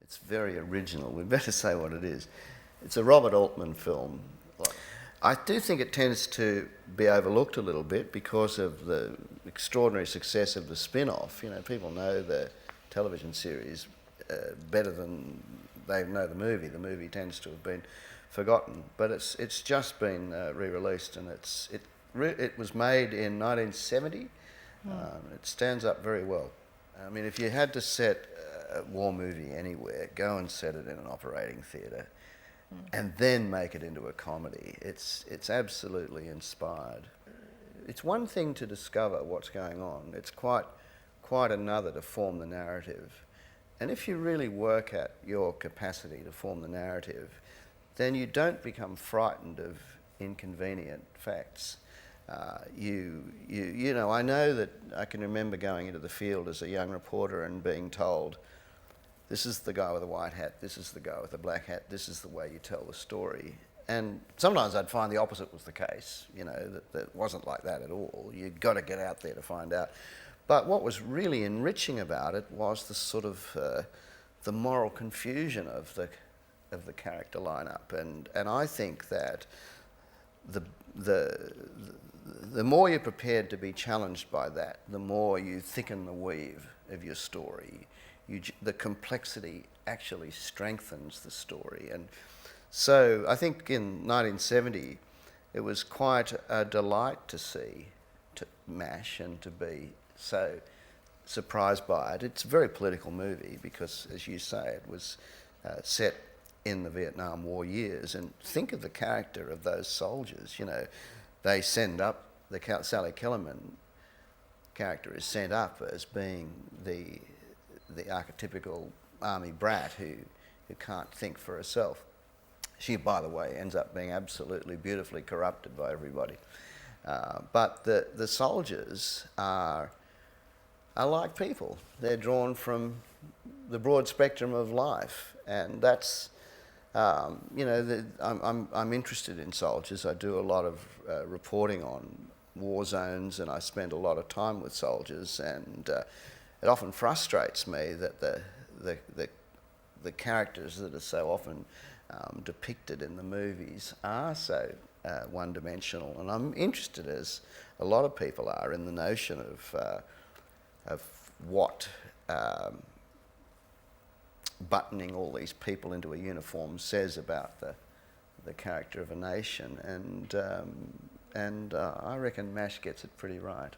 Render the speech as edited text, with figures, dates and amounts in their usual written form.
It's very original. We better say what it is. It's a Robert Altman film. I do think it tends to be overlooked a little bit because of the extraordinary success of the spin-off. You know, people know the television series better than they know the movie. The movie tends to have been forgotten, but it's just been re-released, and it was made in 1970. It stands up very well. I mean, if you had to set a war movie anywhere, go and set it in an operating theatre, and then make it into a comedy. It's absolutely inspired. It's one thing to discover what's going on. It's quite another to form the narrative. And if you really work at your capacity to form the narrative, then you don't become frightened of inconvenient facts. You know, I know that I can remember going into the field as a young reporter and being told, this is the guy with the white hat, this is the guy with the black hat, this is the way you tell the story. And sometimes I'd find the opposite was the case, you know, that it wasn't like that at all. You'd got to get out there to find out. But what was really enriching about it was the sort of the moral confusion of the character lineup. And I think that the more you're prepared to be challenged by that, the more you thicken the weave of your story. The complexity actually strengthens the story. And so I think in 1970, it was quite a delight to see MASH and to be so surprised by it. It's a very political movie because, as you say, it was set in the Vietnam War years. And think of the character of those soldiers. You know, they send up, Sally Kellerman character is sent up as being the archetypical army brat who can't think for herself. She, by the way, ends up being absolutely beautifully corrupted by everybody. But the soldiers are like people. They're drawn from the broad spectrum of life, and that's you know, I'm interested in soldiers. I do a lot of reporting on war zones, and I spend a lot of time with soldiers, and it often frustrates me that the characters that are so often depicted in the movies are so one-dimensional. And I'm interested, as a lot of people are, in the notion of what buttoning all these people into a uniform says about the character of a nation. And I reckon MASH gets it pretty right.